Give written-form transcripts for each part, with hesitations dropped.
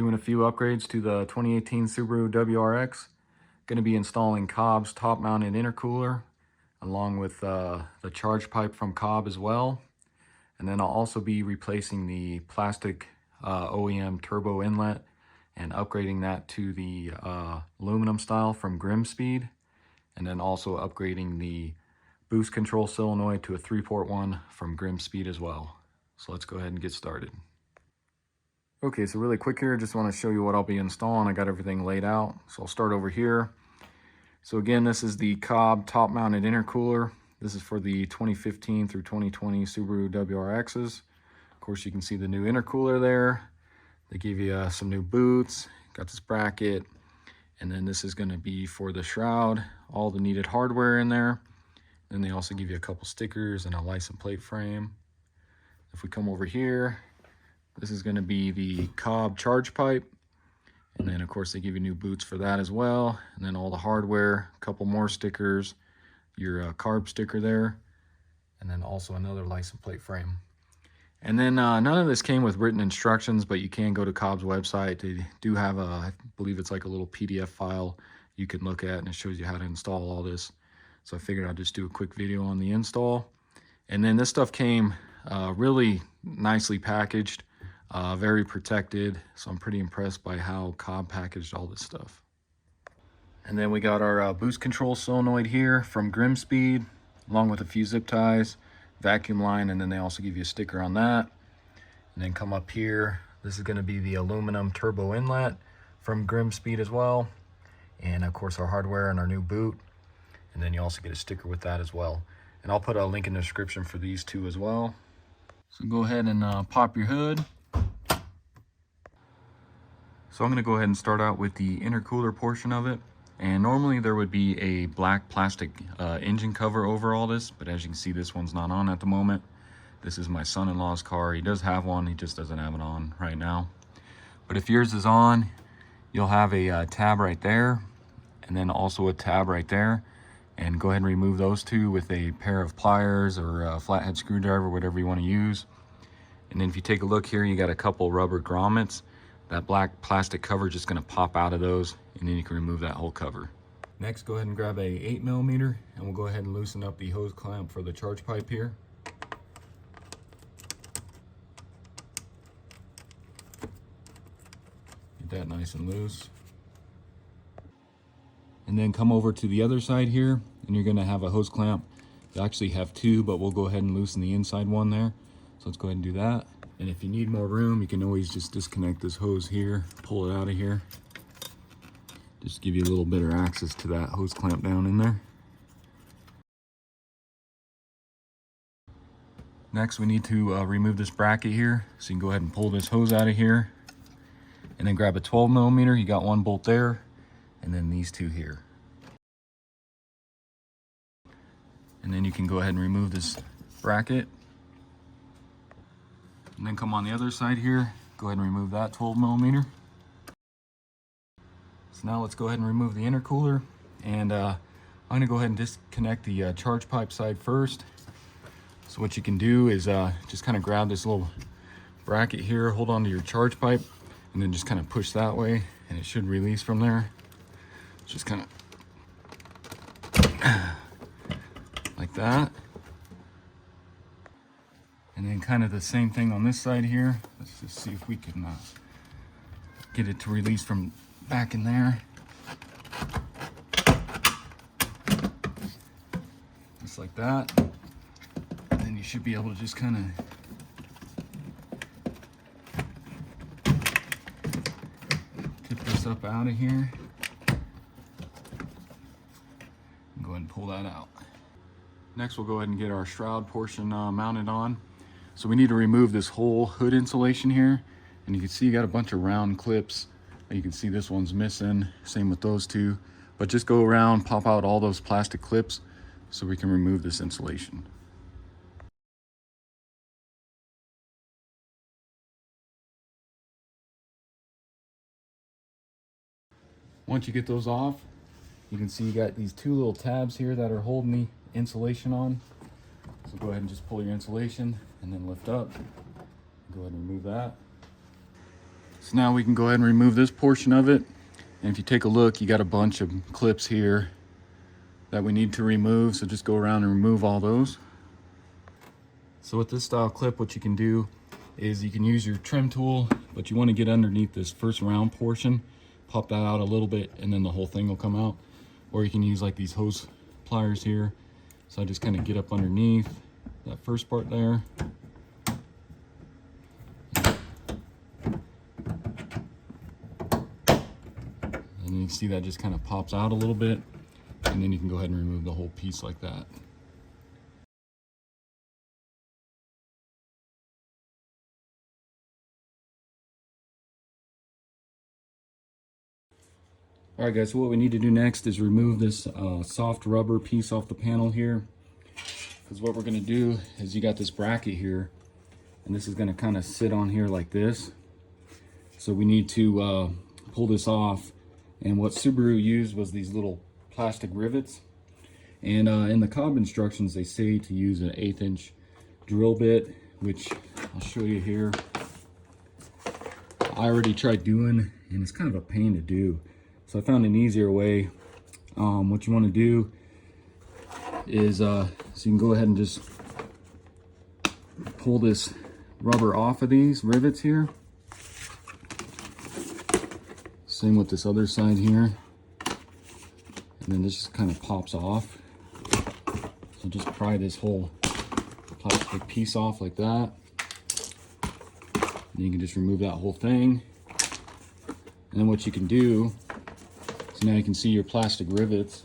Doing a few upgrades to the 2018 Subaru WRX. Going to be installing Cobb's top-mounted intercooler along with the charge pipe from Cobb as well. And then I'll also be replacing the plastic OEM turbo inlet and upgrading that to the aluminum style from Grimmspeed. And then also upgrading the boost control solenoid to a 3-port one from Grimmspeed as well. So let's go ahead and get started. Okay, so really quick here, just want to show you what I'll be installing. I got everything laid out. So I'll start over here. So again, this is the Cobb top-mounted intercooler. This is for the 2015 through 2020 Subaru WRXs. Of course, you can see the new intercooler there. They give you some new boots, got this bracket, and then this is going to be for the shroud, all the needed hardware in there. Then they also give you a couple stickers and a license plate frame. If we come over here, this is going to be the Cobb charge pipe. And then, of course, they give you new boots for that as well. And then all the hardware, a couple more stickers, your carb sticker there, and then also another license plate frame. And then none of this came with written instructions, but you can go to Cobb's website. They do have I believe it's like a little PDF file you can look at, and it shows you how to install all this. So I figured I'd just do a quick video on the install. And then this stuff came really nicely packaged. Very protected, so I'm pretty impressed by how Cobb packaged all this stuff. And then we got our boost control solenoid here from Grimmspeed, along with a few zip ties, vacuum line, and then they also give you a sticker on that. And then come up here, this is going to be the aluminum turbo inlet from Grimmspeed as well, and of course our hardware and our new boot. And then you also get a sticker with that as well. And I'll put a link in the description for these two as well. So go ahead and pop your hood. So I'm going to go ahead and start out with the intercooler portion of it. And normally there would be a black plastic engine cover over all this, but as you can see, this one's not on at the moment. This is my son-in-law's car. He does have one, he just doesn't have it on right now. But if yours is on, you'll have a tab right there, and then also a tab right there. And go ahead and remove those two with a pair of pliers or a flathead screwdriver, whatever you want to use. And then if you take a look here, you got a couple rubber grommets. That black plastic cover is just going to pop out of those, and then you can remove that whole cover. Next, go ahead and grab a 8mm, and we'll go ahead and loosen up the hose clamp for the charge pipe here. Get that nice and loose. And then come over to the other side here, and you're going to have a hose clamp. You actually have two, but we'll go ahead and loosen the inside one there. So let's go ahead and do that. And if you need more room, you can always just disconnect this hose here, pull it out of here. Just give you a little better access to that hose clamp down in there. Next, we need to remove this bracket here. So you can go ahead and pull this hose out of here. And then grab a 12mm, you got one bolt there. And then these two here. And then you can go ahead and remove this bracket. And then come on the other side here, go ahead and remove that 12mm. So now let's go ahead and remove the intercooler. And I'm gonna go ahead and disconnect the charge pipe side first. So what you can do is just kind of grab this little bracket here, hold on to your charge pipe, and then just kind of push that way, and it should release from there. Just kind of like that. And then kind of the same thing on this side here. Let's just see if we can get it to release from back in there. Just like that. And then you should be able to just kind of tip this up out of here. And go ahead and pull that out. Next, we'll go ahead and get our shroud portion mounted on. So we need to remove this whole hood insulation here. And you can see you got a bunch of round clips. You can see this one's missing, same with those two. But just go around, pop out all those plastic clips so we can remove this insulation. Once you get those off, you can see you got these two little tabs here that are holding the insulation on. So go ahead and just pull your insulation and then lift up. Go ahead and remove that. So now we can go ahead and remove this portion of it. And if you take a look, you got a bunch of clips here that we need to remove. So just go around and remove all those. So with this style clip, what you can do is you can use your trim tool, but you want to get underneath this first round portion, pop that out a little bit, and then the whole thing will come out. Or you can use like these hose pliers here. So I just kind of get up underneath that first part there. And you can see that just kind of pops out a little bit, and then you can go ahead and remove the whole piece like that. All right guys, so what we need to do next is remove this soft rubber piece off the panel here. Because what we're gonna do is you got this bracket here, and this is gonna kind of sit on here like this. So we need to pull this off. And what Subaru used was these little plastic rivets. And in the Cobb instructions, they say to use an 1/8 inch drill bit, which I'll show you here. I already tried doing, and it's kind of a pain to do. So I found an easier way. What you want to do is, so you can go ahead and just pull this rubber off of these rivets here. Same with this other side here. And then this just kind of pops off. So just pry this whole plastic piece off like that. And you can just remove that whole thing. And then what you can do, so now you can see your plastic rivets.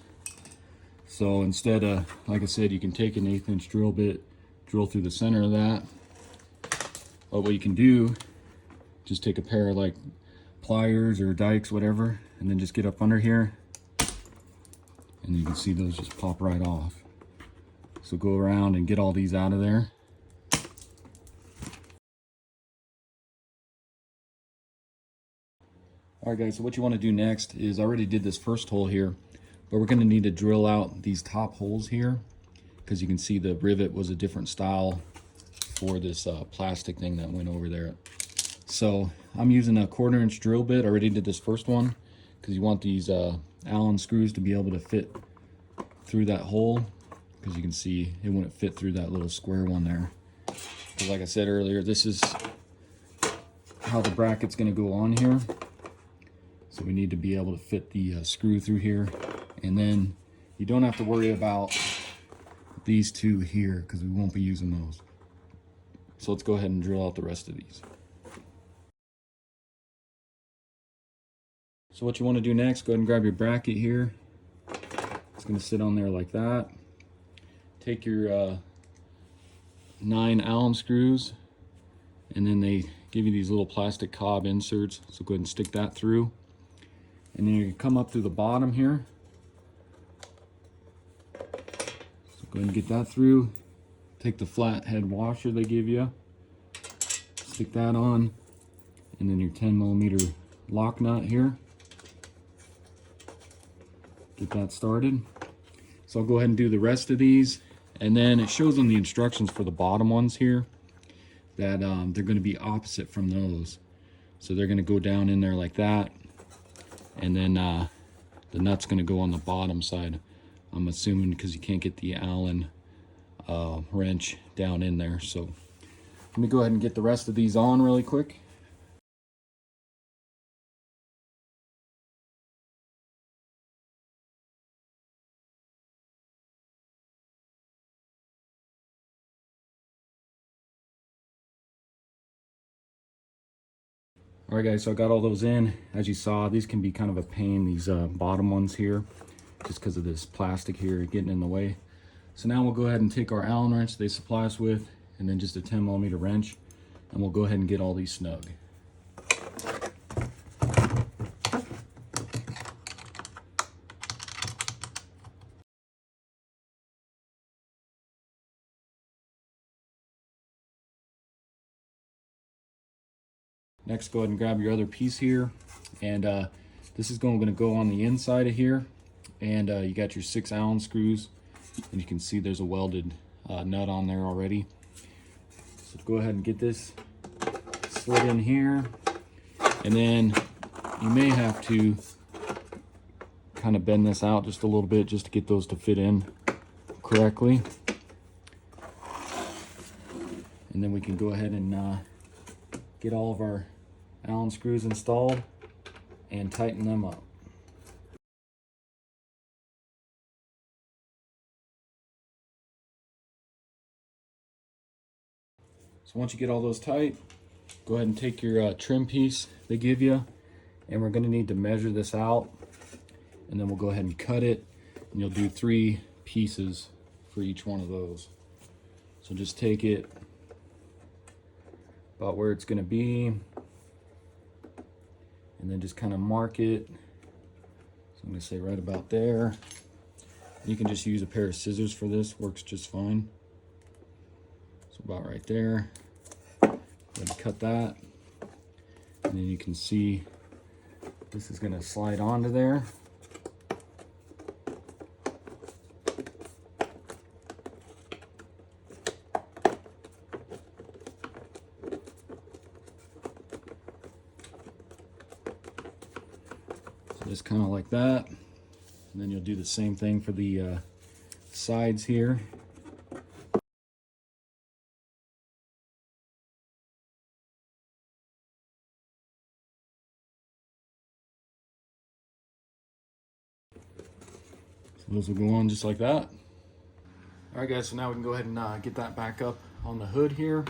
So instead of, like I said, you can take an 1/8 inch drill bit, drill through the center of that. But what you can do, just take a pair of like pliers or dikes, whatever, and then just get up under here. And you can see those just pop right off. So go around and get all these out of there. All right guys, so what you want to do next is, I already did this first hole here, but we're going to need to drill out these top holes here, because you can see the rivet was a different style for this plastic thing that went over there. So I'm using a 1/4 inch drill bit. I already did this first one, because you want these Allen screws to be able to fit through that hole, because you can see it wouldn't fit through that little square one there. Because like I said earlier, this is how the bracket's going to go on here. So we need to be able to fit the screw through here. And then you don't have to worry about these two here, because we won't be using those. So let's go ahead and drill out the rest of these. So what you want to do next, go ahead and grab your bracket here. It's going to sit on there like that. Take your 9 Allen screws, and then they give you these little plastic Cobb inserts. So go ahead and stick that through. And then you can come up through the bottom here. So go ahead and get that through. Take the flat head washer they give you. Stick that on. And then your 10mm lock nut here. Get that started. So I'll go ahead and do the rest of these. And then it shows on the instructions for the bottom ones here that they're going to be opposite from those. So they're going to go down in there like that. And then the nut's going to go on the bottom side, I'm assuming, because you can't get the Allen wrench down in there. So let me go ahead and get the rest of these on really quick. All right guys, so I got all those in. As you saw, these can be kind of a pain, these bottom ones here, just because of this plastic here getting in the way. So now we'll go ahead and take our Allen wrench they supply us with, and then just a 10mm wrench, and we'll go ahead and get all these snug. Next, go ahead and grab your other piece here, and this is going to go on the inside of here, and you got your 6 Allen screws, and you can see there's a welded nut on there already. So go ahead and get this slid in here, And then you may have to kind of bend this out just a little bit just to get those to fit in correctly. And then we can go ahead and get all of our Allen screws installed and tighten them up. So once you get all those tight, go ahead and take your trim piece they give you, and we're going to need to measure this out, and then we'll go ahead and cut it, and you'll do 3 pieces for each one of those. So just take it about where it's going to be, and then just kind of mark it. So I'm going to say right about there. You can just use a pair of scissors for this, works just fine. So about right there. Go ahead and cut that, and then you can see this is going to slide onto there. So just kind of like that, and then you'll do the same thing for the sides here. Those will go on just like that. All right guys, so now we can go ahead and get that back up on the hood here.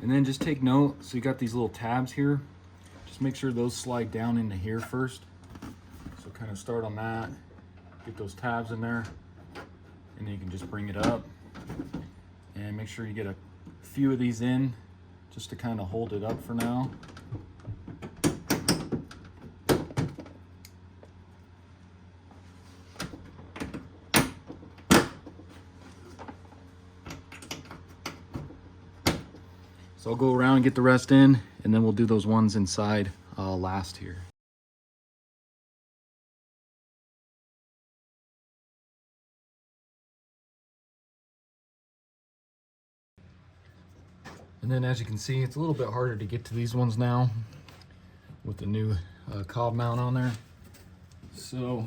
And then just take note, so you got these little tabs here. Just make sure those slide down into here first. So kind of start on that, get those tabs in there, and then you can just bring it up. And make sure you get a few of these in, just to kind of hold it up for now. So I'll go around and get the rest in, and then we'll do those ones inside last here. And then as you can see, it's a little bit harder to get to these ones now with the new Cobb mount on there. So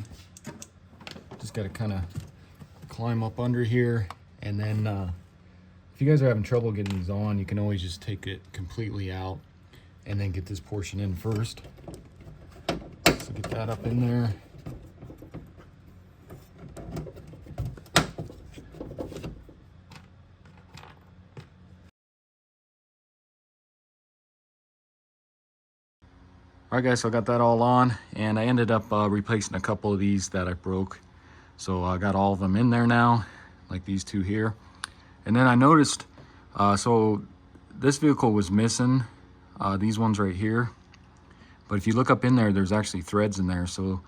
just got to kind of climb up under here, and then if you guys are having trouble getting these on, you can always just take it completely out and then get this portion in first. So get that up in there. All right guys, so I got that all on, and I ended up replacing a couple of these that I broke. So I got all of them in there now, like these two here. And then I noticed, so this vehicle was missing these ones right here. But if you look up in there, there's actually threads in there. So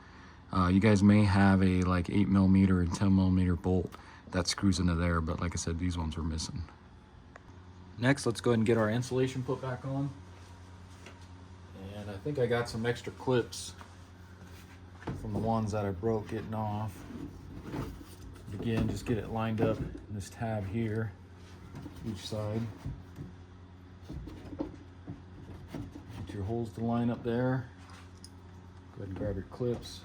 you guys may have a like 8mm and 10mm bolt that screws into there. But like I said, these ones were missing. Next, let's go ahead and get our insulation put back on. And I think I got some extra clips from the ones that I broke getting off. Again, just get it lined up in this tab here, each side. Get your holes to line up there. Go ahead and grab your clips.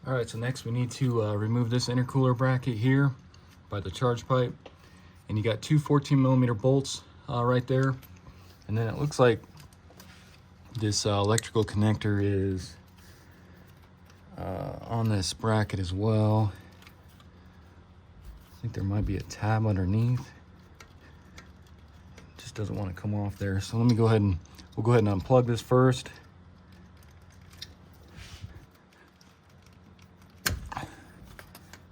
All right, so next we need to remove this intercooler bracket here by the charge pipe. And you got two 14mm bolts right there. And then it looks like this electrical connector is on this bracket as well. I think there might be a tab underneath. It just doesn't want to come off there. So let me go ahead and we'll go ahead and unplug this first.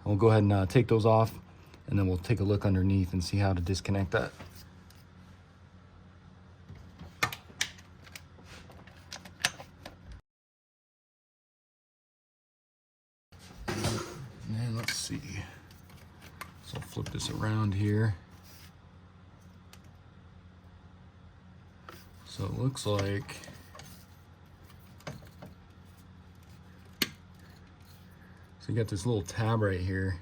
We'll go ahead and take those off, and then we'll take a look underneath and see how to disconnect that. And then let's see. So I'll flip this around here. So it looks like so you got this little tab right here.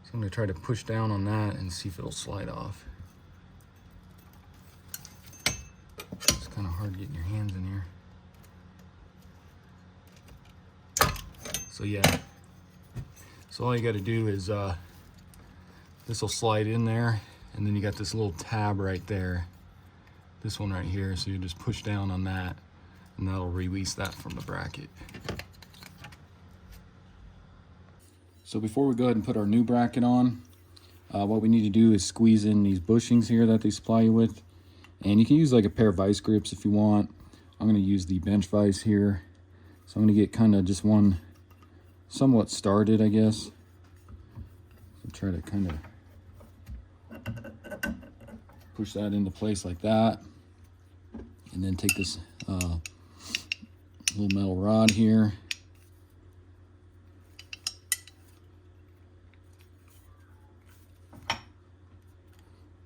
So I'm gonna try to push down on that and see if it'll slide off. kind of hard getting your hands in here. So yeah, so all you got to do is this will slide in there, and then you got this little tab right there, this one right here. So you just push down on that, and that'll release that from the bracket. So before we go ahead and put our new bracket on, what we need to do is squeeze in these bushings here that they supply you with. And you can use like a pair of vice grips if you want. I'm going to use the bench vise here. So I'm going to get kind of just one somewhat started, I guess. So try to kind of push that into place like that. And then take this little metal rod here.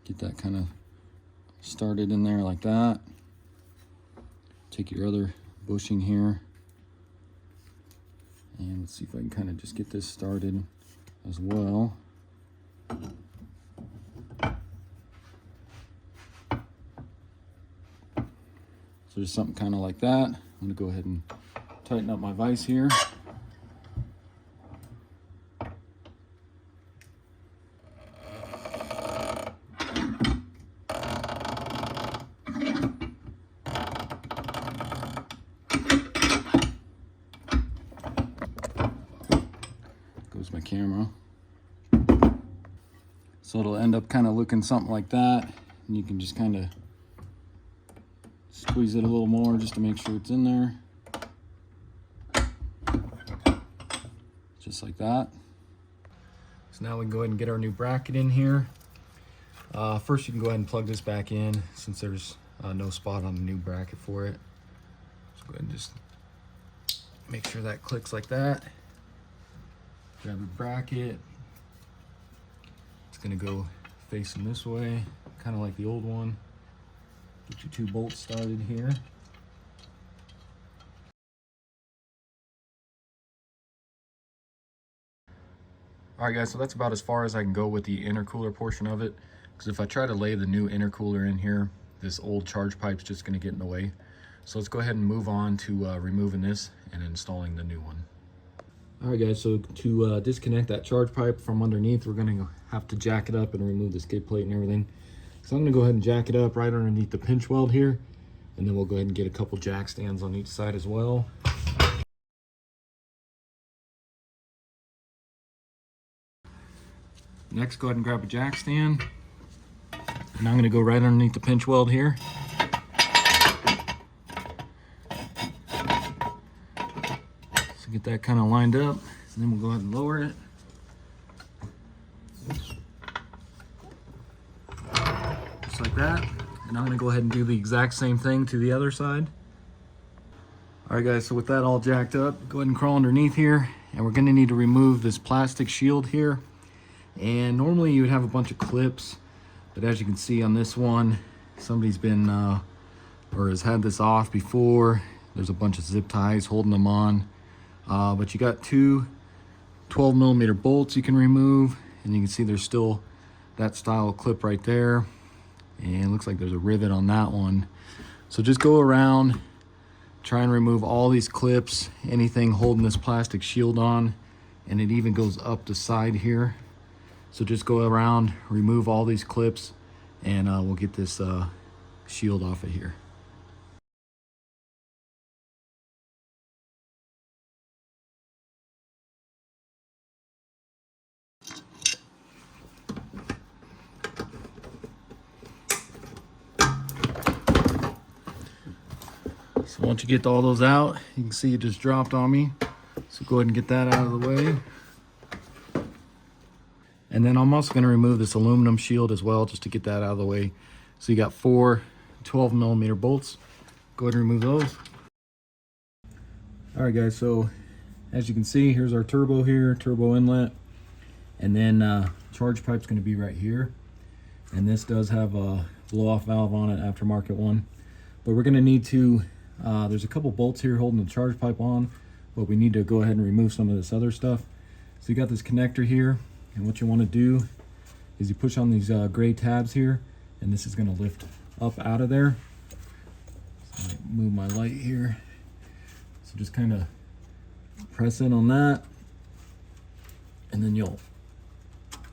Get that kind of started in there like that. Take your other bushing here. And let's see if I can kind of just get this started as well. So just something kind of like that. I'm going to go ahead and tighten up my vise here. Goes my camera. So it'll end up kind of looking something like that. And you can just kind of squeeze it a little more just to make sure it's in there. Just like that. So now we can go ahead and get our new bracket in here. First you can go ahead and plug this back in since there's no spot on the new bracket for it. So go ahead and just make sure that clicks like that. Grab your bracket. It's gonna go facing this way, kind of like the old one. Get your 2 bolts started here. All right guys, so that's about as far as I can go with the intercooler portion of it. Because if I try to lay the new intercooler in here, this old charge pipe's just gonna get in the way. So let's go ahead and move on to removing this and installing the new one. All right guys, so to disconnect that charge pipe from underneath, we're gonna have to jack it up and remove the skid plate and everything. So I'm gonna go ahead and jack it up right underneath the pinch weld here, and then we'll go ahead and get a couple jack stands on each side as well. Next, go ahead and grab a jack stand, and I'm gonna go right underneath the pinch weld here. So get that kind of lined up, and then we'll go ahead and lower it. Just like that. And I'm gonna go ahead and do the exact same thing to the other side. All right guys, so with that all jacked up, go ahead and crawl underneath here, and we're gonna need to remove this plastic shield here. And normally you would have a bunch of clips, but as you can see on this one, somebody's been or has had this off before. There's a bunch of zip ties holding them on, but you got 2 12mm bolts you can remove, and you can see there's still that style of clip right there, and it looks like there's a rivet on that one. So just go around, try and remove all these clips, anything holding this plastic shield on, and it even goes up the side here. So just go around, remove all these clips, and we'll get this shield off of here. So once you get all those out, you can see it just dropped on me. So go ahead and get that out of the way. And then I'm also going to remove this aluminum shield as well, just to get that out of the way. So you got 4 12mm bolts. Go ahead and remove those. All right guys, so as you can see, here's our turbo here, turbo inlet. And then charge pipe's going to be right here. And this does have a blow-off valve on it, aftermarket one. But we're going to need to, there's a couple bolts here holding the charge pipe on, but we need to go ahead and remove some of this other stuff. So you got this connector here. And what you want to do is you push on these gray tabs here, and this is going to lift up out of there. move my light here. So just kind of press in on that, and then you'll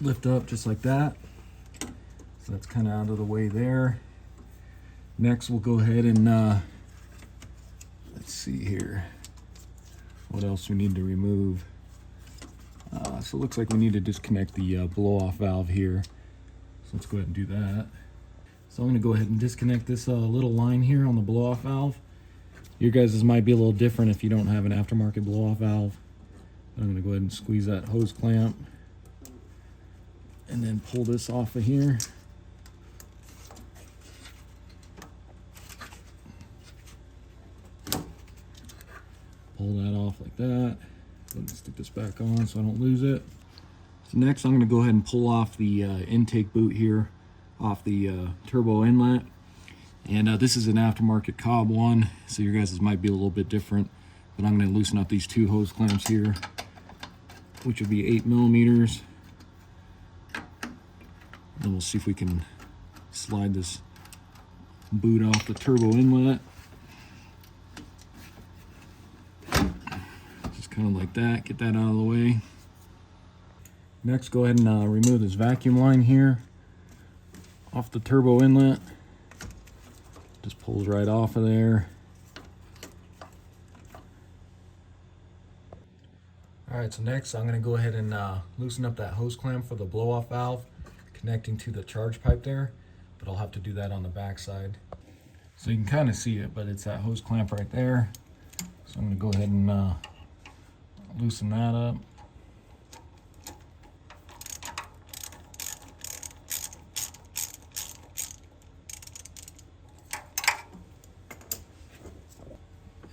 lift up just like that. So that's kind of out of the way there. Next, we'll go ahead and let's see here. What else we need to remove? So it looks like we need to disconnect the blow-off valve here. So let's go ahead and do that. So I'm going to go ahead and disconnect this little line here on the blow-off valve. Your guys's might be a little different if you don't have an aftermarket blow-off valve. I'm going to go ahead and squeeze that hose clamp and then pull this off of here. Pull that off like that. Then stick this back on so I don't lose it. So next I'm going to go ahead and pull off the intake boot here off the turbo inlet. And this is an aftermarket Cobb one, so your guys' might be a little bit different. But I'm going to loosen up these two hose clamps here, which will be 8mm. Then we'll see if we can slide this boot off the turbo inlet. Just kind of like that, get that out of the way. Next, go ahead and remove this vacuum line here off the turbo inlet. Just pulls right off of there. All right, so next I'm going to go ahead and loosen up that hose clamp for the blow-off valve connecting to the charge pipe there, but I'll have to do that on the back side. So you can kind of see it, but it's that hose clamp right there. So I'm going to go ahead and loosen that up.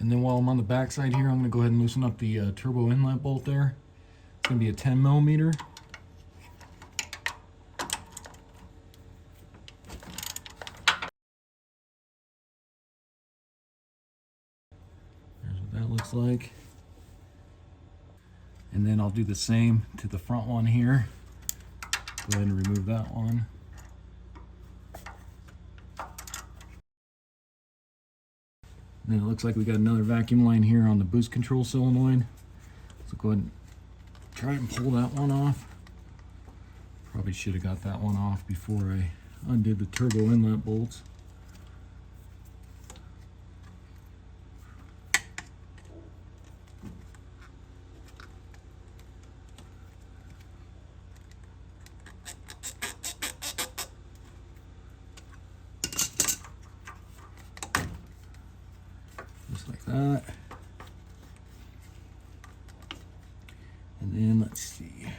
And then while I'm on the back side here, I'm going to go ahead and loosen up the turbo inlet bolt there. It's going to be a 10mm. There's what that looks like. And then I'll do the same to the front one here. Go ahead and remove that one. And then it looks like we got another vacuum line here on the boost control solenoid. So go ahead and try and pull that one off. Probably should have got that one off before I undid the turbo inlet bolts. Just like that. And then let's see. I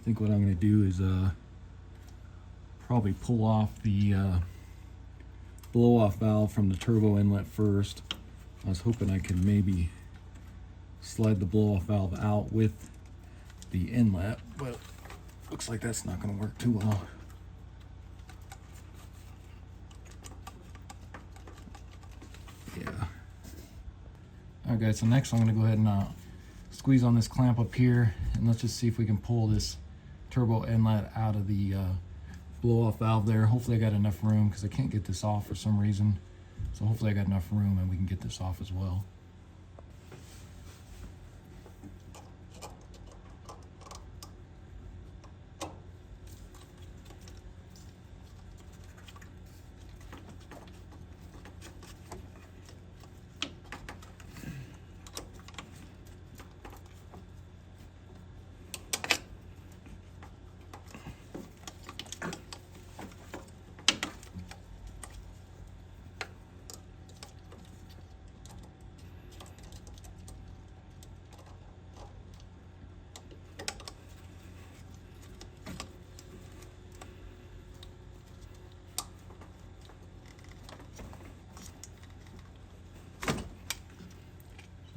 think what I'm going to do is probably pull off the blow-off valve from the turbo inlet first. I was hoping I could maybe slide the blow-off valve out with the inlet, but looks like that's not going to work too well. Yeah. Alright guys, so next I'm going to go ahead and squeeze on this clamp up here, and let's just see if we can pull this turbo inlet out of the blow-off valve there. Hopefully I got enough room because I can't get this off for some reason. So hopefully I got enough room and we can get this off as well.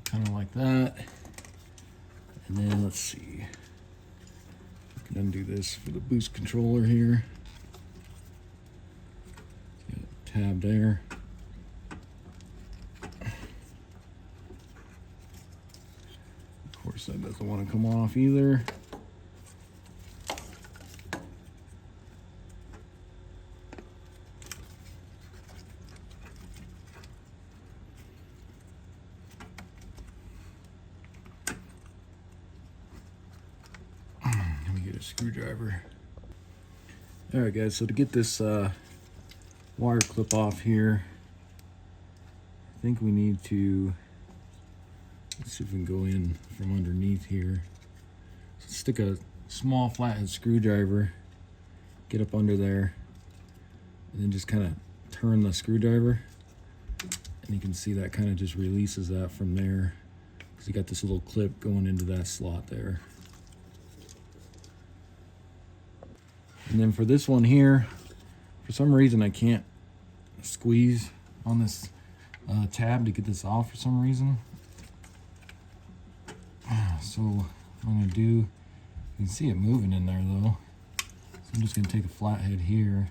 Kind of like that. And then let's see. I can undo this for the boost controller here. Got a tab there. Of course, that doesn't want to come off either. a screwdriver. All right, guys, so to get this wire clip off here, I think we need to, let's see if we can go in from underneath here. So stick a small flathead screwdriver, get up under there, and then just kind of turn the screwdriver. And you can see that kind of just releases that from there, because you got this little clip going into that slot there. And then for this one here, for some reason I can't squeeze on this tab to get this off for some reason. So what I'm gonna do, you can see it moving in there though. So I'm just gonna take a flathead here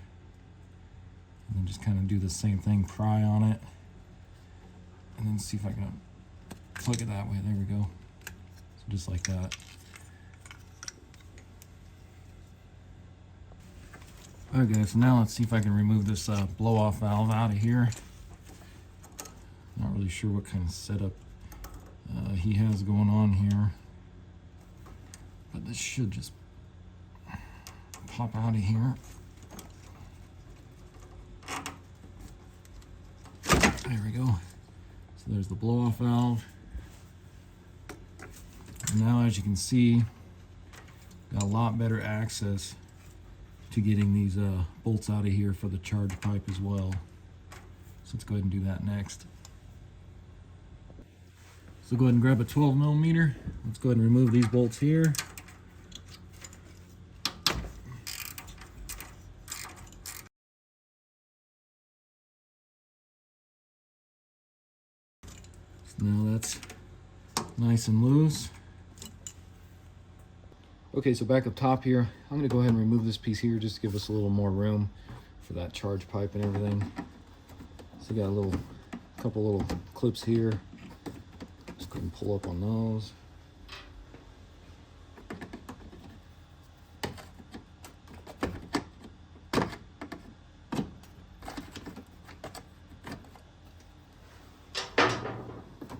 and then just kind of do the same thing, pry on it, and then see if I can plug it that way. There we go. So just like that. Alright guys, so now let's see if I can remove this blow-off valve out of here. Not really sure what kind of setup he has going on here, but this should just pop out of here. There we go. So there's the blow-off valve. And now, as you can see, got a lot better access to getting these bolts out of here for the charge pipe as well. So let's go ahead and do that next. So go ahead and grab a 12mm. Let's go ahead and remove these bolts here. So now that's nice and loose. Okay, so back up top here, I'm gonna go ahead and remove this piece here just to give us a little more room for that charge pipe and everything. So got a couple little clips here. Just go ahead and pull up on those.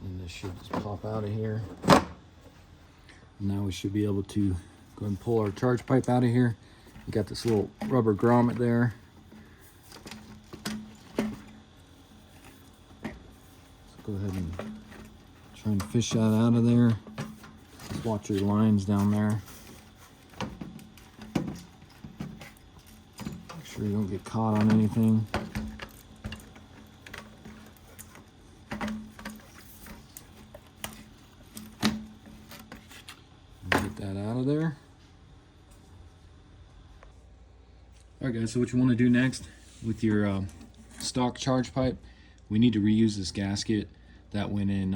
And this should just pop out of here. Now we should be able to go ahead and pull our charge pipe out of here. We got this little rubber grommet there. So go ahead and try and fish that out of there. Just watch your lines down there. Make sure you don't get caught on anything. Get that out of there. Alright guys, so what you want to do next with your stock charge pipe, we need to reuse this gasket that went in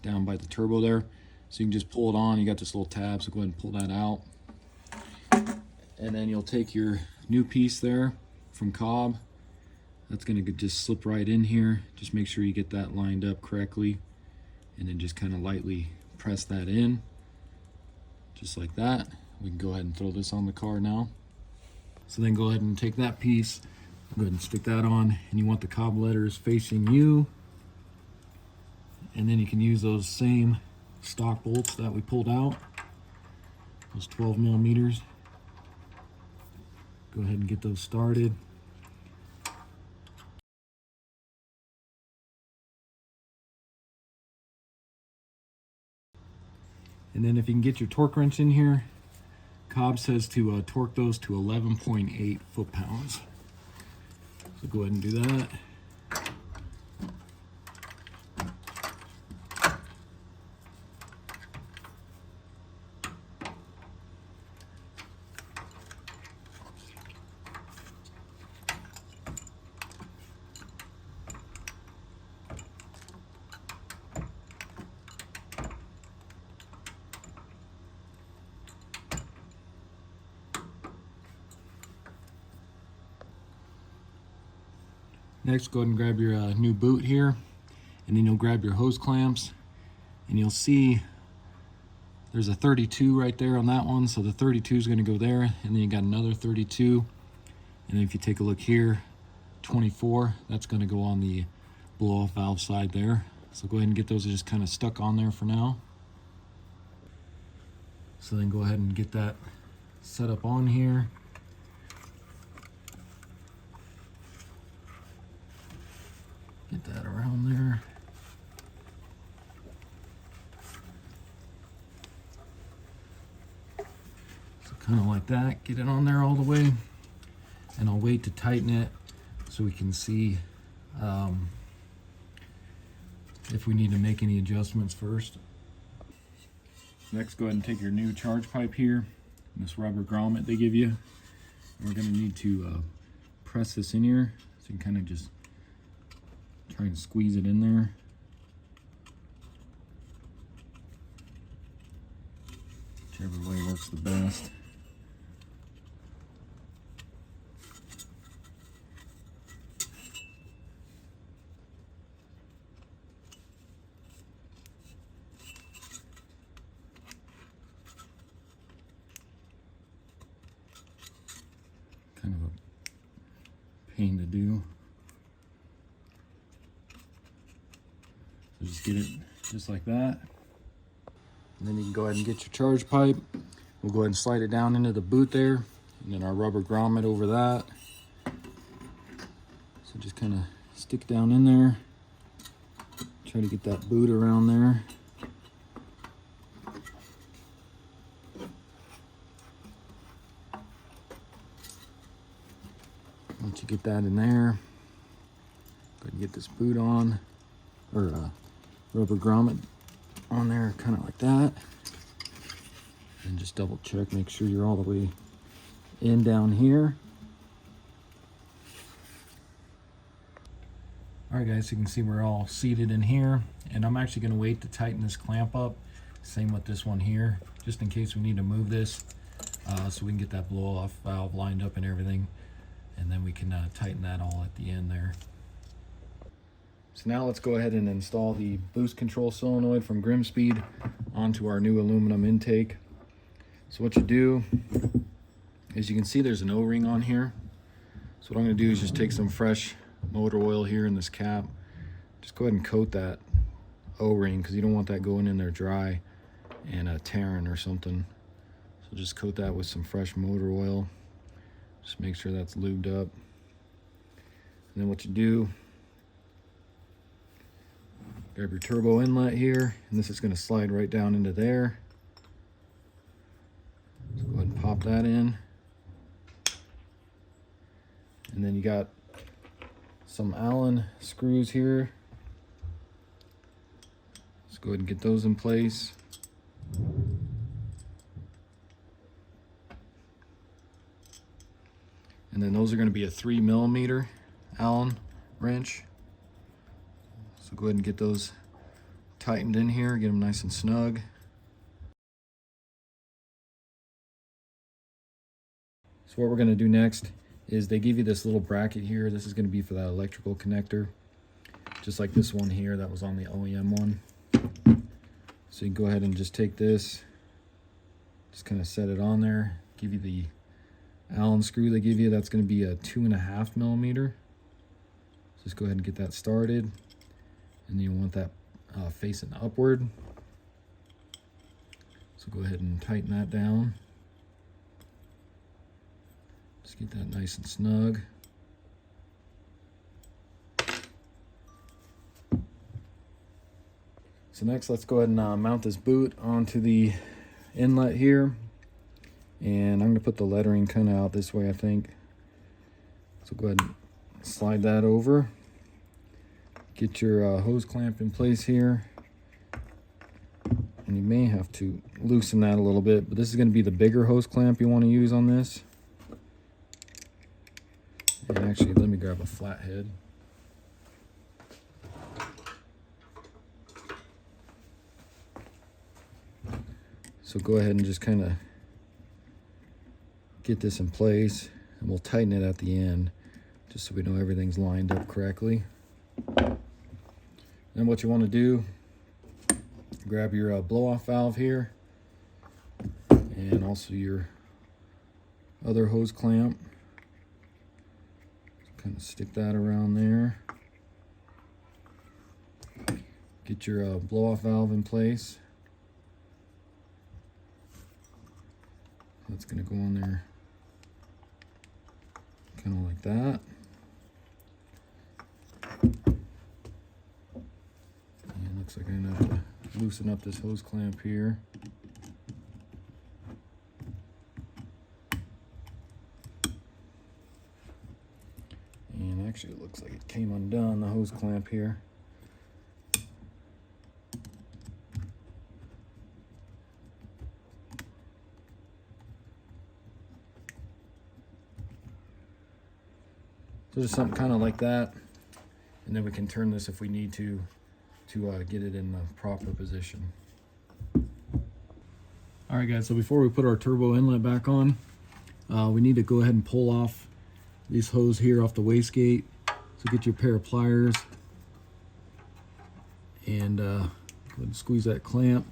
down by the turbo there. So you can just pull it on. You got this little tab, so go ahead and pull that out. And then you'll take your new piece there from Cobb. That's going to just slip right in here. Just make sure you get that lined up correctly. And then just kind of lightly press that in. Just like that. We can go ahead and throw this on the car now. So then go ahead and take that piece, go ahead and stick that on, and you want the Cobb letters facing you. And then you can use those same stock bolts that we pulled out, those 12mm. Go ahead and get those started. And then if you can get your torque wrench in here, Cobb says to torque those to 11.8 foot-pounds. So go ahead and do that. Next, go ahead and grab your new boot here, and then you'll grab your hose clamps, and you'll see there's a 32 right there on that one, so the 32 is going to go there, and then you got another 32, and then if you take a look here, 24, that's going to go on the blow-off valve side there. So go ahead and get those just kind of stuck on there for now. So then go ahead and get that set up on here. Get that around there. So kind of like that, get it on there all the way. And I'll wait to tighten it so we can see if we need to make any adjustments first. Next, go ahead and take your new charge pipe here, and this rubber grommet they give you. And we're gonna need to press this in here, so you can kind of just try and squeeze it in there. Whichever way works the best. Kind of a pain to do. So just get it just like that. And then you can go ahead and get your charge pipe. We'll go ahead and slide it down into the boot there. And then our rubber grommet over that. So just kind of stick down in there. Try to get that boot around there. Once you get that in there, go ahead and get this boot on, or rubber grommet on there, kind of like that. And just double check, make sure you're all the way in down here. All right guys, so you can see we're all seated in here, and I'm actually gonna wait to tighten this clamp up. Same with this one here, just in case we need to move this, so we can get that blow off valve lined up and everything. And then we can tighten that all at the end there. So now let's go ahead and install the boost control solenoid from Grimmspeed onto our new aluminum intake. So what you do is, you can see there's an O-ring on here. So what I'm gonna do is just take some fresh motor oil here in this cap. Just go ahead and coat that O-ring, because you don't want that going in there dry and tearing or something. So just coat that with some fresh motor oil. Just make sure that's lubed up. And then what you do, grab your turbo inlet here, and this is going to slide right down into there. So go ahead and pop that in. And then you got some Allen screws here. Let's go ahead and get those in place. And then those are going to be a 3mm Allen wrench. So go ahead and get those tightened in here, get them nice and snug. So what we're going to do next is, they give you this little bracket here. This is going to be for that electrical connector, just like this one here that was on the OEM one. So you can go ahead and just take this, just kind of set it on there, give you the Allen screw they give you. That's going to be a 2.5mm. Just go ahead and get that started, and you want that facing upward. So go ahead and tighten that down. Just get that nice and snug. So next, let's go ahead and mount this boot onto the inlet here. And I'm going to put the lettering kind of out this way, I think. So go ahead and slide that over. Get your hose clamp in place here. And you may have to loosen that a little bit, but this is going to be the bigger hose clamp you want to use on this. And actually, let me grab a flathead. So go ahead and just kind of get this in place, and we'll tighten it at the end, just so we know everything's lined up correctly. Then what you want to do, grab your blow-off valve here, and also your other hose clamp. Kind of stick that around there. Get your blow-off valve in place. That's going to go on there kind of like that. And looks like I'm going to have to loosen up this hose clamp here. And actually it looks like it came undone, the hose clamp here. So just something kind of like that, and then we can turn this if we need to get it in the proper position. All right guys, so before we put our turbo inlet back on, we need to go ahead and pull off this hose here off the wastegate. So get your pair of pliers and go ahead and squeeze that clamp,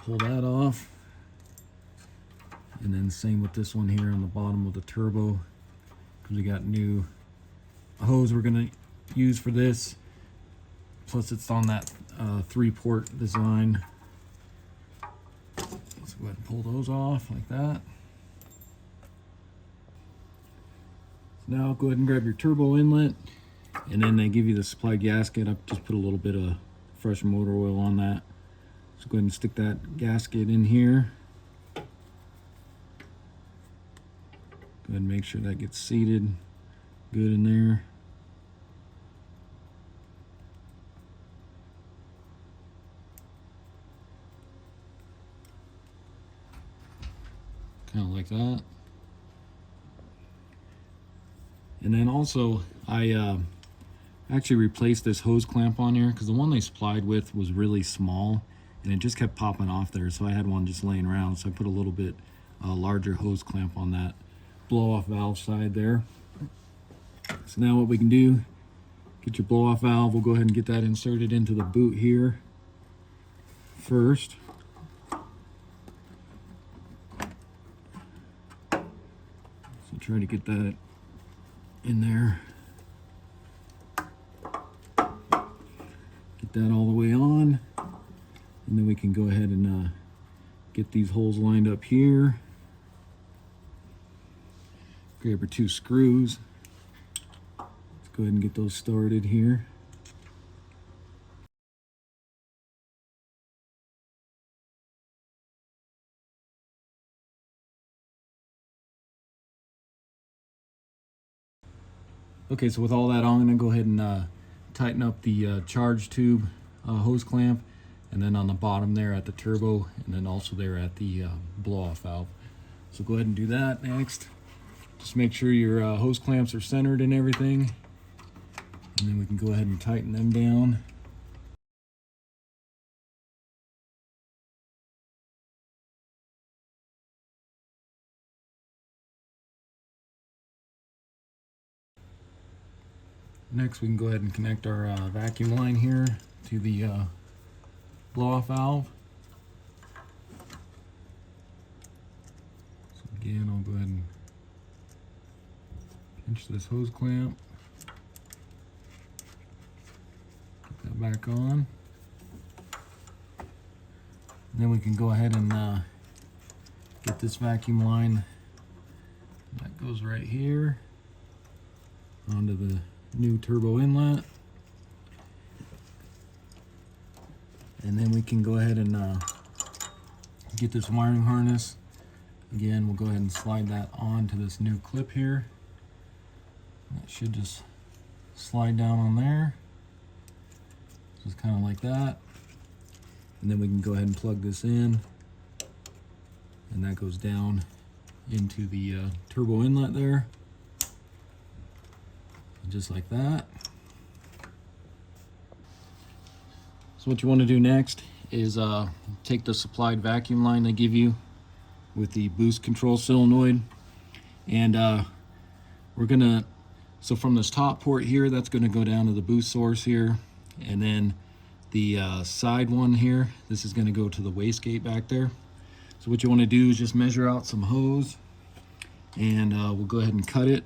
pull that off, and then same with this one here on the bottom of the turbo, because we got new hose we're going to use for this, plus it's on that 3-port design. Let's go ahead and pull those off like that. Now go ahead and grab your turbo inlet, and then they give you the supply gasket. I've just put a little bit of fresh motor oil on that. So go ahead and stick that gasket in here. Go ahead and make sure that gets seated good in there. Kind of like that. And then also I actually replaced this hose clamp on here because the one they supplied with was really small and it just kept popping off there, so I had one just laying around, so I put a little bit larger hose clamp on that blow off valve side there. So now what we can do, get your blow off valve, we'll go ahead and get that inserted into the boot here first. So try to get that in there. Get that all the way on, and then we can go ahead and get these holes lined up here. Grab our 2 screws. Let's go ahead and get those started here. Okay, so with all that on, I'm going to go ahead and tighten up the charge tube hose clamp, and then on the bottom there at the turbo, and then also there at the blow-off valve. So go ahead and do that next. Just make sure your hose clamps are centered and everything, and then we can go ahead and tighten them down. Next, we can go ahead and connect our vacuum line here to the blow-off valve. So again, I'll go ahead and pinch this hose clamp, get that back on. And then we can go ahead and get this vacuum line that goes right here onto the new turbo inlet, and then we can go ahead and get this wiring harness. Again, we'll go ahead and slide that onto this new clip here. That should just slide down on there, just kind of like that, and then we can go ahead and plug this in, and that goes down into the turbo inlet there, just like that. So what you want to do next is take the supplied vacuum line they give you with the boost control solenoid, and we're gonna, so from this top port here, that's going to go down to the boost source here, and then the side one here, this is going to go to the wastegate back there. So what you want to do is just measure out some hose, and we'll go ahead and cut it.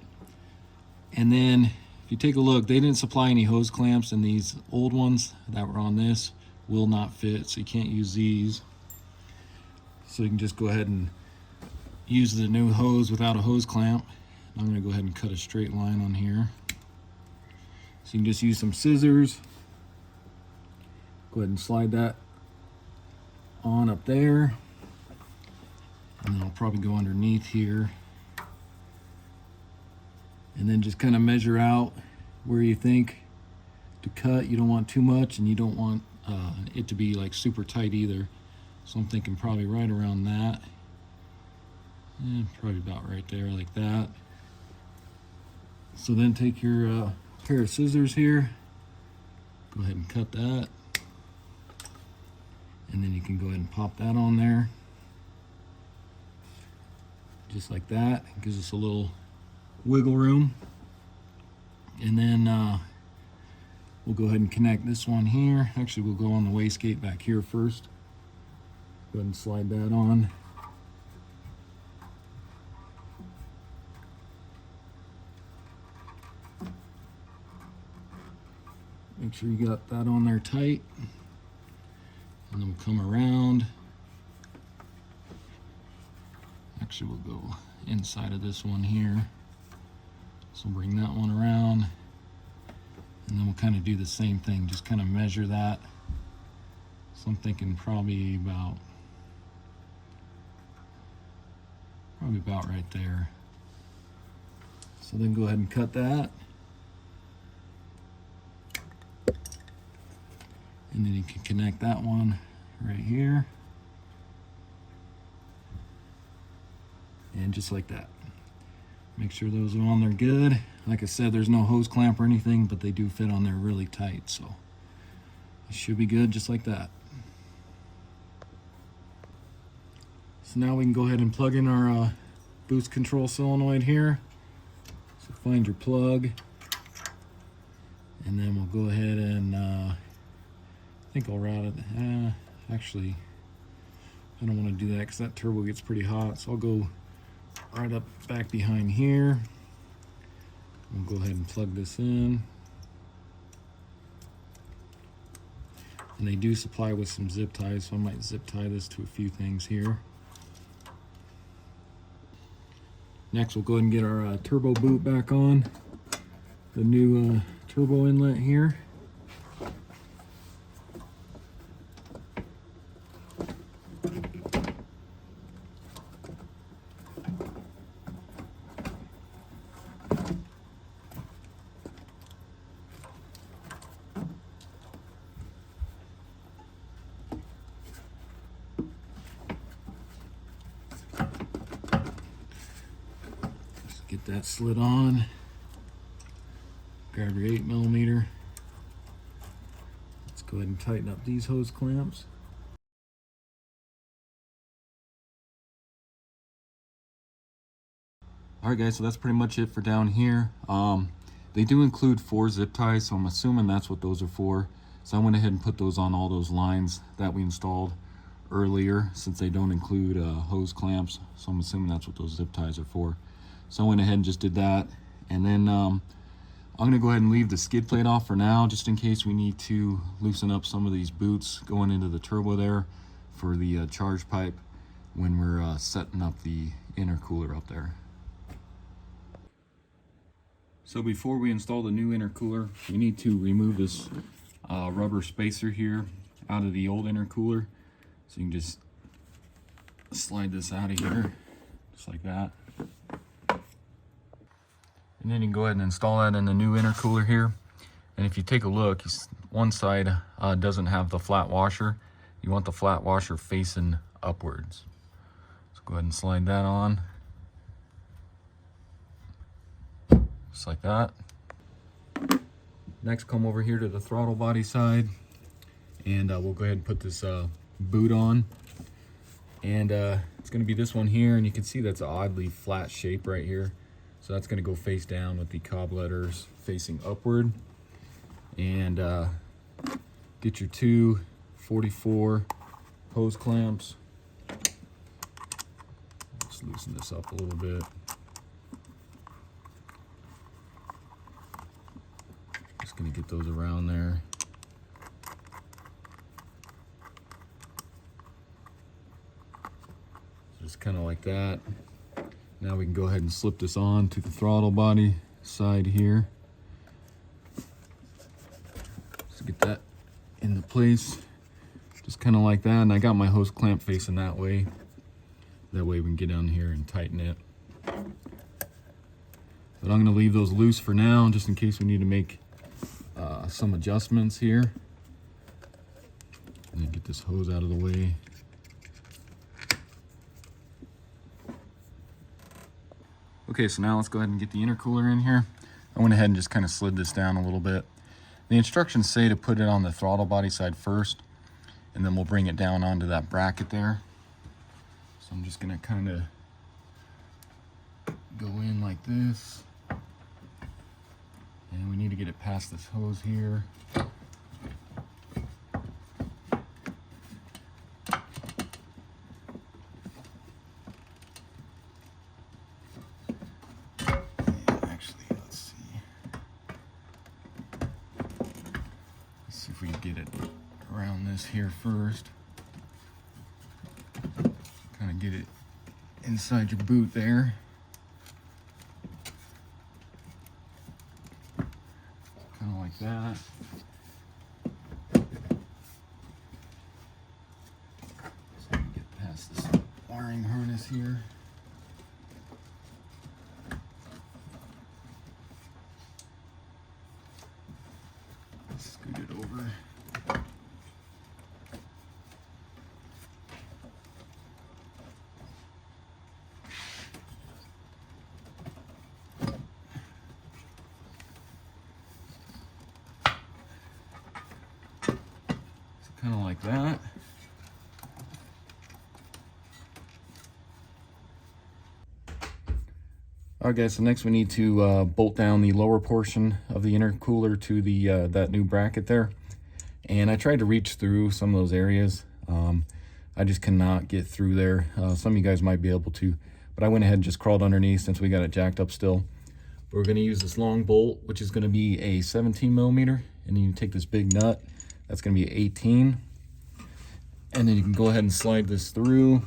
And then if you take a look, they didn't supply any hose clamps, and these old ones that were on this will not fit, so you can't use these. So you can just go ahead and use the new hose without a hose clamp. I'm going to go ahead and cut a straight line on here. So you can just use some scissors. Go ahead and slide that on up there. And then I'll probably go underneath here. And then just kind of measure out where you think to cut. You don't want too much, and you don't want it to be like super tight either. So I'm thinking probably right around that. Probably about right there, like that. So then take your pair of scissors here, go ahead and cut that, and then you can go ahead and pop that on there, just like that. It gives us a little wiggle room. And then we'll go ahead and connect this one here. Actually, we'll go on the wastegate back here first. Go ahead and slide that on. Make sure you got that on there tight. And then we'll come around. Actually, we'll go inside of this one here. So we'll bring that one around. And then we'll kind of do the same thing, just kind of measure that. So I'm thinking probably about right there. So then go ahead and cut that. And then you can connect that one right here. And just like that. Make sure those are on there good. Like I said, there's no hose clamp or anything, but they do fit on there really tight, so it should be good just like that. So now we can go ahead and plug in our boost control solenoid here. So find your plug, and then we'll go ahead and I think I'll route it. Actually, I don't want to do that because that turbo gets pretty hot, so I'll go right up back behind here. We'll go ahead and plug this in. And they do supply with some zip ties, so I might zip tie this to a few things here. Next, we'll go ahead and get our turbo boot back on. The new turbo inlet here. Get that slid on. Grab your 8mm. Let's go ahead and tighten up these hose clamps. Alright guys, so that's pretty much it for down here. They do include 4 zip ties, so I'm assuming that's what those are for. So I went ahead and put those on all those lines that we installed earlier, since they don't include hose clamps. So I'm assuming that's what those zip ties are for. So I went ahead and just did that. And then I'm gonna go ahead and leave the skid plate off for now, just in case we need to loosen up some of these boots going into the turbo there for the charge pipe when we're setting up the intercooler up there. So before we install the new intercooler, we need to remove this rubber spacer here out of the old intercooler. So you can just slide this out of here, just like that. And then you can go ahead and install that in the new intercooler here. And if you take a look, one side doesn't have the flat washer. You want the flat washer facing upwards. So go ahead and slide that on. Just like that. Next, come over here to the throttle body side, and we'll go ahead and put this boot on. And it's going to be this one here, and you can see that's an oddly flat shape right here. So that's going to go face down with the Cobb letters facing upward. And get your 2 44 hose clamps. Let's loosen this up a little bit. Just going to get those around there. Just kind of like that. Now we can go ahead and slip this on to the throttle body side here. Just get that into place, just kind of like that. And I got my hose clamp facing that way. That way we can get down here and tighten it. But I'm going to leave those loose for now, just in case we need to make some adjustments here. And then get this hose out of the way. Okay, so now let's go ahead and get the intercooler in here. I went ahead and just kind of slid this down a little bit. The instructions say to put it on the throttle body side first, and then we'll bring it down onto that bracket there. So I'm just gonna kind of go in like this. And we need to get it past this hose here. See if we can get it around this here first. Kind of get it inside your boot there. Kind of like that. So we can get past this wiring harness here. Scoot it over. Kind of like that. Alright guys, so next we need to bolt down the lower portion of the intercooler to the that new bracket there. And I tried to reach through some of those areas. I just cannot get through there. Some of you guys might be able to, but I went ahead and just crawled underneath since we got it jacked up still. But we're going to use this long bolt, which is going to be a 17 millimeter, and then you take this big nut. That's going to be 18, and then you can go ahead and slide this through,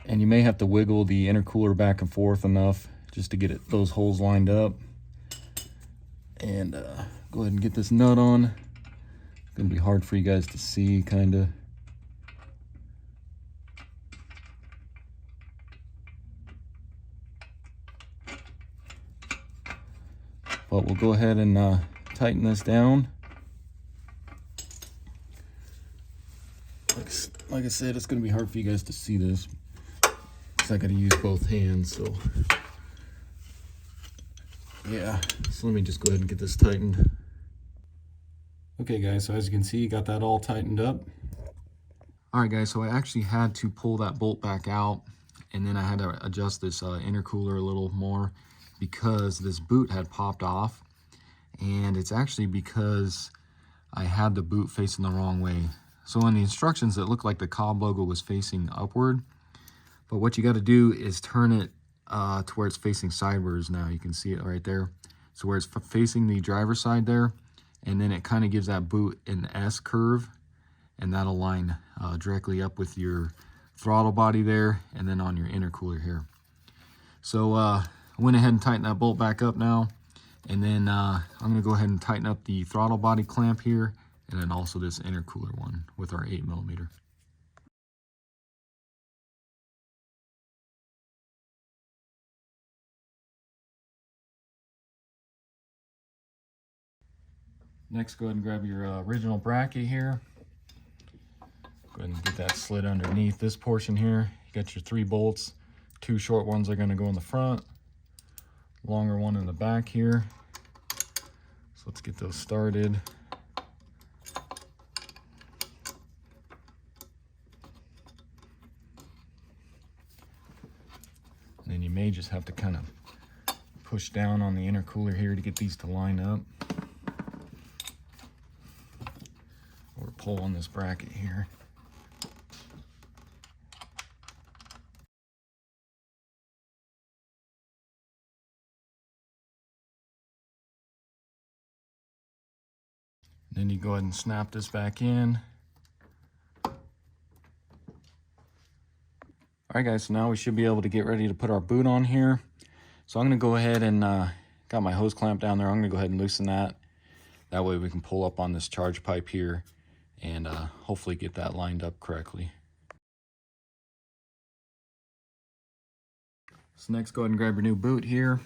and you may have to wiggle the intercooler back and forth enough just to get those holes lined up. And go ahead and get this nut on. It's going to be hard for you guys to see, kind of. But we'll go ahead and tighten this down. Like I said, it's going to be hard for you guys to see this because I got to use both hands. So yeah, so let me just go ahead and get this tightened. Okay guys, so as you can see, got that all tightened up. All right guys, so I actually had to pull that bolt back out, and then I had to adjust this intercooler a little more because this boot had popped off. And it's actually because I had the boot facing the wrong way. So in the instructions, it looked like the Cobb logo was facing upward. But what you got to do is turn it to where it's facing sideways now. You can see it right there. So where it's facing the driver's side there, and then it kind of gives that boot an S curve, and that'll line directly up with your throttle body there, and then on your intercooler here. So I went ahead and tightened that bolt back up now. And then I'm going to go ahead and tighten up the throttle body clamp here, and then also this intercooler one with our 8 millimeter. Next, go ahead and grab your original bracket here. Go ahead and get that slid underneath this portion here. You got your 3 bolts. 2 short ones are going to go in the front, longer one in the back here. So let's get those started. And then you may just have to kind of push down on the intercooler here to get these to line up. Or pull on this bracket here. Then you go ahead and snap this back in. All All right guys, so now we should be able to get ready to put our boot on here. So I'm gonna go ahead and got my hose clamp down there. I'm gonna go ahead and loosen that. That way we can pull up on this charge pipe here and hopefully get that lined up correctly. So next, go ahead and grab your new boot here,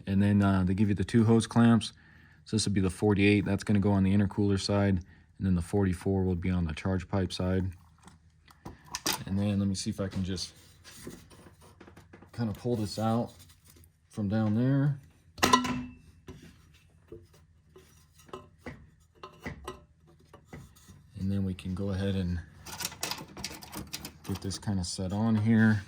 and then they give you the 2 hose clamps. So this would be the 48, that's gonna go on the intercooler side, and then the 44 will be on the charge pipe side. And then let me see if I can just kind of pull this out from down there. And then we can go ahead and get this kind of set on here.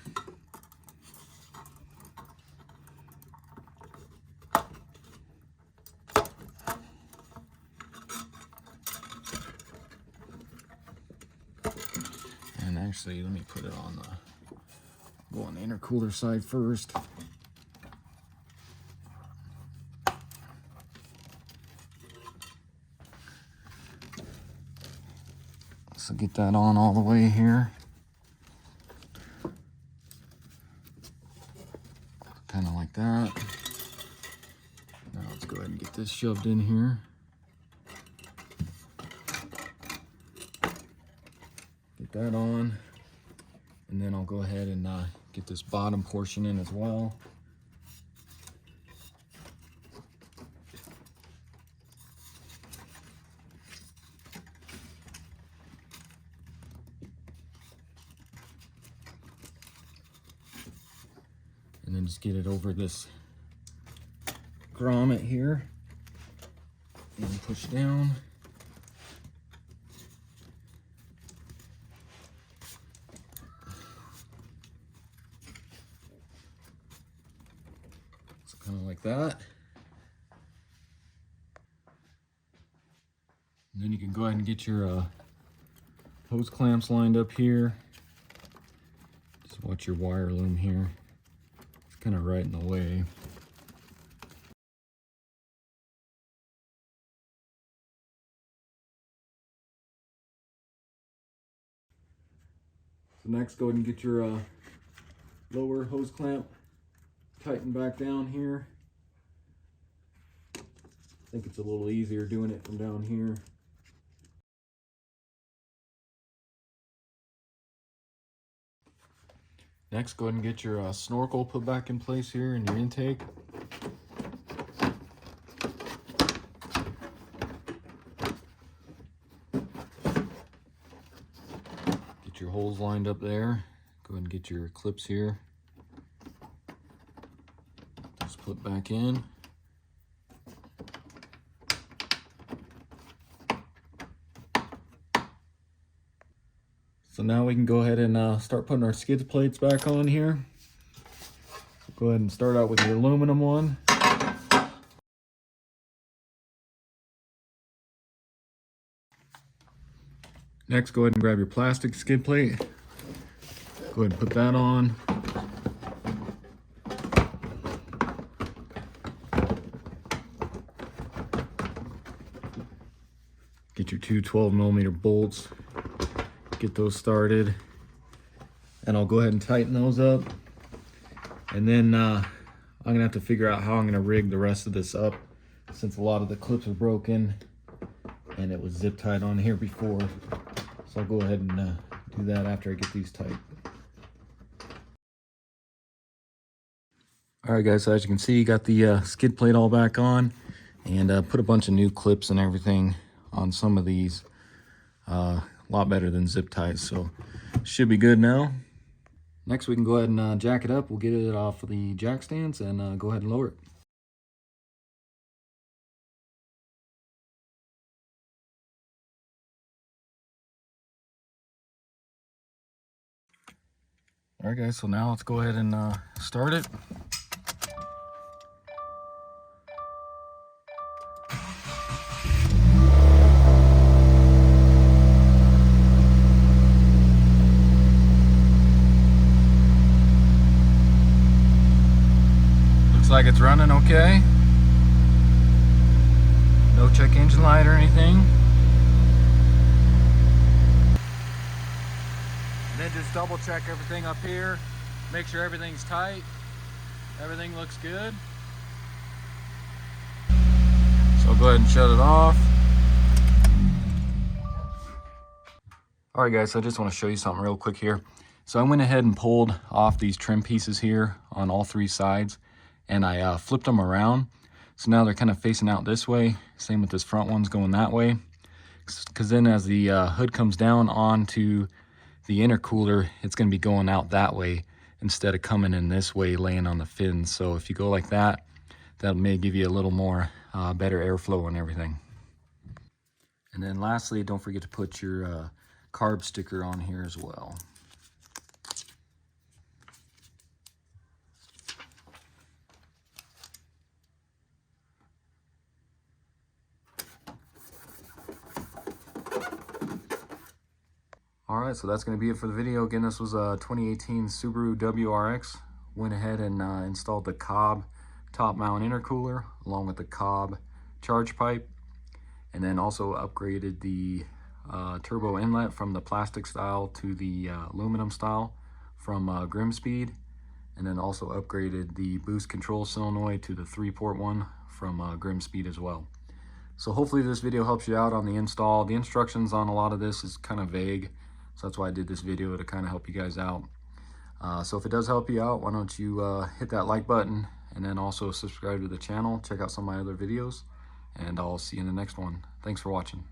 And actually, let me put it on go on the intercooler side first. So get that on all the way here. Kind of like that. Now let's go ahead and get this shoved in here. Get that on. And then I'll go ahead and get this bottom portion in as well. And then just get it over this grommet here and push down. So kind of like that. And then you can go ahead and get your hose clamps lined up here. Just watch your wire loom here. Kind of right in the way. So next, go ahead and get your lower hose clamp tightened back down here. I think it's a little easier doing it from down here. Next, go ahead and get your snorkel put back in place here in your intake. Get your holes lined up there. Go ahead and get your clips here. Just put back in. So now we can go ahead and start putting our skid plates back on here. So go ahead and start out with your aluminum one. Next, go ahead and grab your plastic skid plate. Go ahead and put that on. Get your 2 12mm bolts. Get those started, and I'll go ahead and tighten those up, and then I'm gonna have to figure out how I'm gonna rig the rest of this up, since a lot of the clips are broken and it was zip tied on here before. So I'll go ahead and do that after I get these tight. All right guys, so as you can see, you got the skid plate all back on, and put a bunch of new clips and everything on some of these. A lot better than zip ties, so should be good now. Next, we can go ahead and jack it up. We'll get it off of the jack stands and go ahead and lower it. All right guys, so now let's go ahead and start it. Like it's running okay. No check engine light or anything. And then just double check everything up here. Make sure everything's tight. Everything looks good. So I'll go ahead and shut it off. All right guys, so I just want to show you something real quick here. So I went ahead and pulled off these trim pieces here on all three sides, and I flipped them around. So now they're kind of facing out this way. Same with this front one's going that way. Because then as the hood comes down onto the intercooler, it's going to be going out that way instead of coming in this way, laying on the fins. So if you go like that, that may give you a little more better airflow and everything. And then lastly, don't forget to put your carb sticker on here as well. Alright, so that's going to be it for the video. Again, this was a 2018 Subaru WRX. Went ahead and installed the Cobb top mount intercooler along with the Cobb charge pipe, and then also upgraded the turbo inlet from the plastic style to the aluminum style from Grimmspeed, and then also upgraded the boost control solenoid to the 3-port one from Grimmspeed as well. So hopefully this video helps you out on the install. The instructions on a lot of this is kind of vague, so that's why I did this video, to kind of help you guys out. So if it does help you out, why don't you hit that like button, and then also subscribe to the channel. Check out some of my other videos, and I'll see you in the next one. Thanks for watching.